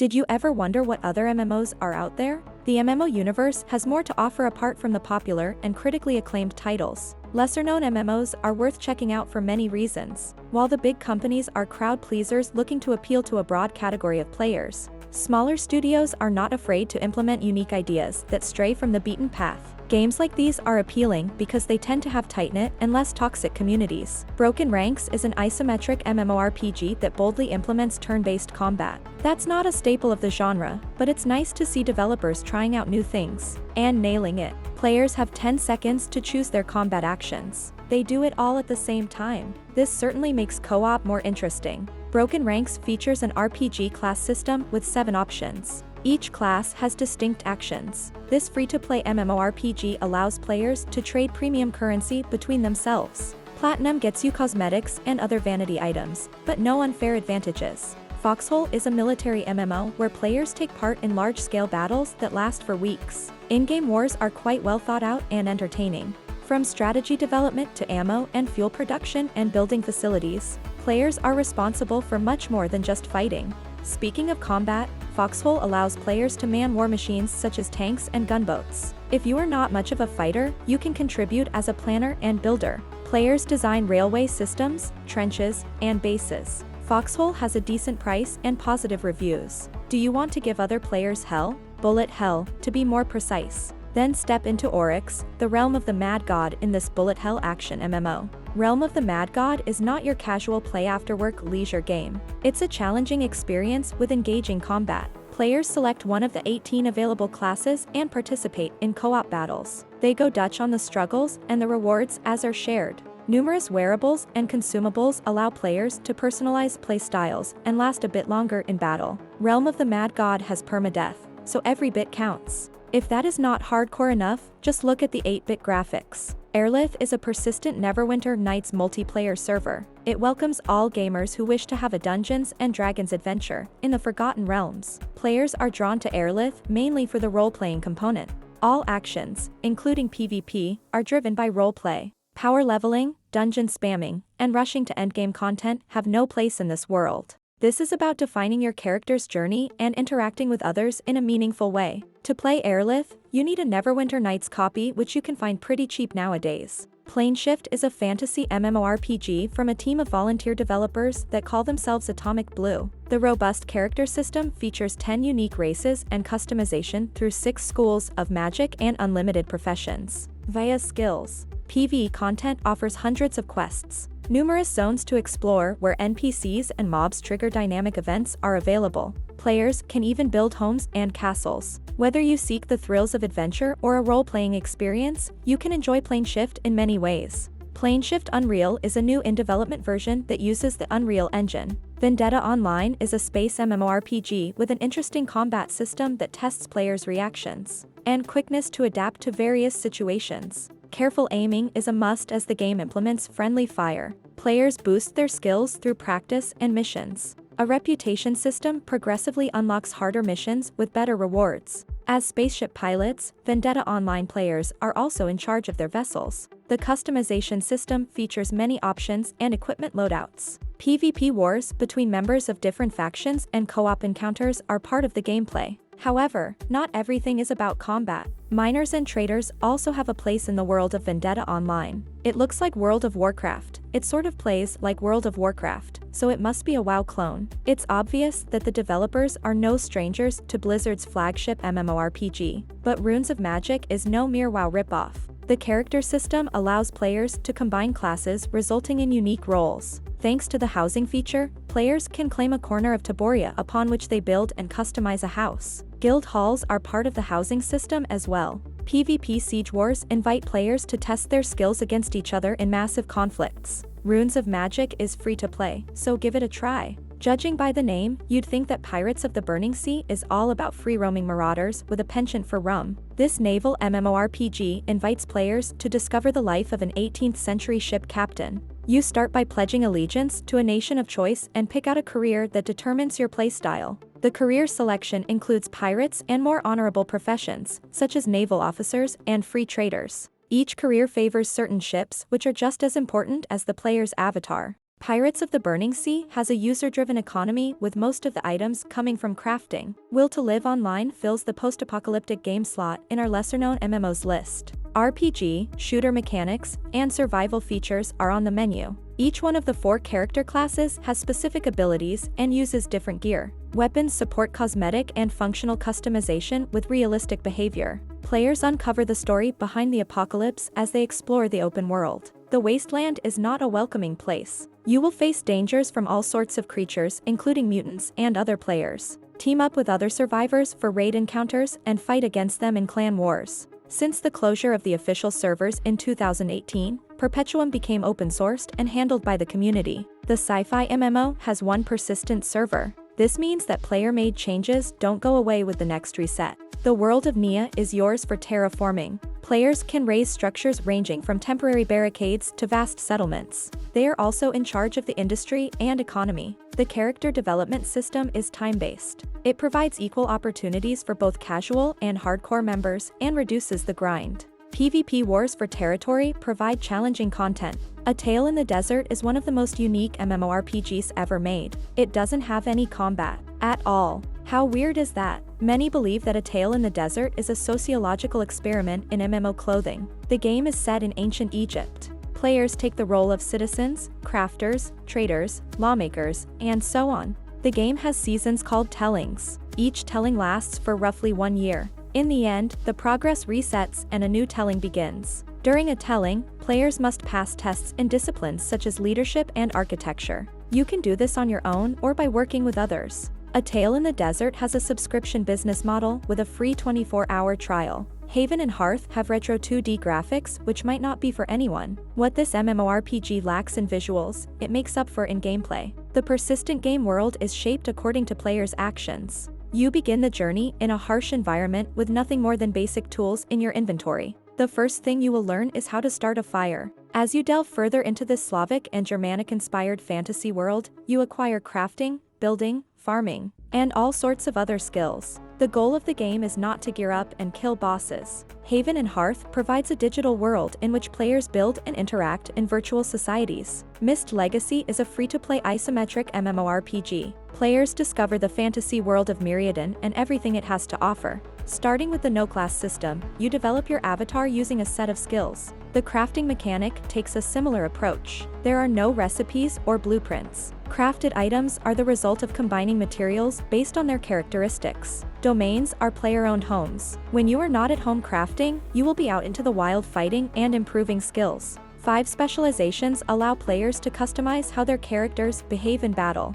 Did you ever wonder what other MMOs are out there? The MMO universe has more to offer apart from the popular and critically acclaimed titles. Lesser-known MMOs are worth checking out for many reasons. While the big companies are crowd pleasers looking to appeal to a broad category of players, smaller studios are not afraid to implement unique ideas that stray from the beaten path. Games like these are appealing because they tend to have tight-knit and less toxic communities. Broken Ranks is an isometric MMORPG that boldly implements turn-based combat. That's not a staple of the genre, but it's nice to see developers trying out new things and nailing it. Players have 10 seconds to choose their combat actions. They do it all at the same time. This certainly makes co-op more interesting. Broken Ranks features an RPG class system with 7 options. Each class has distinct actions. This free-to-play MMORPG allows players to trade premium currency between themselves. Platinum gets you cosmetics and other vanity items, but no unfair advantages. Foxhole is a military MMO where players take part in large-scale battles that last for weeks. In-game wars are quite well thought out and entertaining. From strategy development to ammo and fuel production and building facilities, players are responsible for much more than just fighting. Speaking of combat, Foxhole allows players to man war machines such as tanks and gunboats. If you are not much of a fighter, you can contribute as a planner and builder. Players design railway systems, trenches, and bases. Foxhole has a decent price and positive reviews. Do you want to give other players hell? Bullet hell, to be more precise. Then step into Oryx, the realm of the Mad God in this bullet hell action MMO. Realm of the Mad God is not your casual play-after-work leisure game. It's a challenging experience with engaging combat. Players select one of the 18 available classes and participate in co-op battles. They go Dutch on the struggles and the rewards as are shared. Numerous wearables and consumables allow players to personalize playstyles and last a bit longer in battle. Realm of the Mad God has permadeath, so every bit counts. If that is not hardcore enough, just look at the 8-bit graphics. Arelith is a persistent Neverwinter Nights multiplayer server. It welcomes all gamers who wish to have a Dungeons & Dragons adventure in the Forgotten Realms. Players are drawn to Arelith mainly for the role-playing component. All actions, including PvP, are driven by roleplay. Power leveling, dungeon spamming, and rushing to endgame content have no place in this world. This is about defining your character's journey and interacting with others in a meaningful way. To play Arelith, you need a Neverwinter Nights copy, which you can find pretty cheap nowadays. PlaneShift is a fantasy MMORPG from a team of volunteer developers that call themselves Atomic Blue. The robust character system features 10 unique races and customization through 6 schools of magic and unlimited professions. Via skills. PvE content offers hundreds of quests. Numerous zones to explore where NPCs and mobs trigger dynamic events are available. Players can even build homes and castles. Whether you seek the thrills of adventure or a role-playing experience, you can enjoy PlaneShift in many ways. PlaneShift Unreal is a new in-development version that uses the Unreal Engine. Vendetta Online is a space MMORPG with an interesting combat system that tests players' reactions and quickness to adapt to various situations. Careful aiming is a must as the game implements friendly fire. Players boost their skills through practice and missions. A reputation system progressively unlocks harder missions with better rewards. As spaceship pilots, Vendetta Online players are also in charge of their vessels. The customization system features many options and equipment loadouts. PvP wars between members of different factions and co-op encounters are part of the gameplay. However, not everything is about combat. Miners and traders also have a place in the world of Vendetta Online. It looks like World of Warcraft. It sort of plays like World of Warcraft, so it must be a WoW clone. It's obvious that the developers are no strangers to Blizzard's flagship MMORPG, but Runes of Magic is no mere WoW ripoff. The character system allows players to combine classes, resulting in unique roles. Thanks to the housing feature, players can claim a corner of Taboria upon which they build and customize a house. Guild halls are part of the housing system as well. PvP siege wars invite players to test their skills against each other in massive conflicts. Runes of Magic is free to play, so give it a try. Judging by the name, you'd think that Pirates of the Burning Sea is all about free-roaming marauders with a penchant for rum. This naval MMORPG invites players to discover the life of an 18th-century ship captain. You start by pledging allegiance to a nation of choice and pick out a career that determines your playstyle. The career selection includes pirates and more honorable professions, such as naval officers and free traders. Each career favors certain ships, which are just as important as the player's avatar. Pirates of the Burning Sea has a user-driven economy with most of the items coming from crafting. Will to Live Online fills the post-apocalyptic game slot in our lesser-known MMOs list. RPG, shooter mechanics, and survival features are on the menu. Each one of the 4 character classes has specific abilities and uses different gear. Weapons support cosmetic and functional customization with realistic behavior. Players uncover the story behind the apocalypse as they explore the open world. The wasteland is not a welcoming place. You will face dangers from all sorts of creatures, including mutants and other players. Team up with other survivors for raid encounters and fight against them in clan wars. Since the closure of the official servers in 2018, Perpetuum became open-sourced and handled by the community. The sci-fi MMO has one persistent server. This means that player-made changes don't go away with the next reset. The world of Nia is yours for terraforming. Players can raise structures ranging from temporary barricades to vast settlements. They are also in charge of the industry and economy. The character development system is time-based. It provides equal opportunities for both casual and hardcore members and reduces the grind. PvP wars for territory provide challenging content. A Tale in the Desert is one of the most unique MMORPGs ever made. It doesn't have any combat at all. How weird is that? Many believe that A Tale in the Desert is a sociological experiment in MMO clothing. The game is set in ancient Egypt. Players take the role of citizens, crafters, traders, lawmakers, and so on. The game has seasons called tellings. Each telling lasts for roughly 1 year. In the end, the progress resets and a new telling begins. During a telling, players must pass tests in disciplines such as leadership and architecture. You can do this on your own or by working with others. A Tale in the Desert has a subscription business model with a free 24-hour trial. Haven and Hearth have retro 2D graphics, which might not be for anyone. What this MMORPG lacks in visuals, it makes up for in gameplay. The persistent game world is shaped according to players' actions. You begin the journey in a harsh environment with nothing more than basic tools in your inventory. The first thing you will learn is how to start a fire. As you delve further into this Slavic and Germanic-inspired fantasy world, you acquire crafting, building, farming, and all sorts of other skills. The goal of the game is not to gear up and kill bosses. Haven and Hearth provides a digital world in which players build and interact in virtual societies. Mist Legacy is a free-to-play isometric MMORPG. Players discover the fantasy world of Meriadan and everything it has to offer. Starting with the no-class system, you develop your avatar using a set of skills. The crafting mechanic takes a similar approach. There are no recipes or blueprints. Crafted items are the result of combining materials based on their characteristics. Domains are player-owned homes. When you are not at home crafting, you will be out into the wild fighting and improving skills. 5 specializations allow players to customize how their characters behave in battle.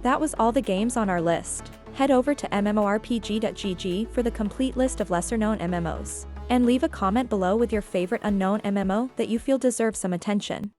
That was all the games on our list. Head over to mmorpg.gg for the complete list of lesser-known MMOs. And leave a comment below with your favorite unknown MMO that you feel deserves some attention.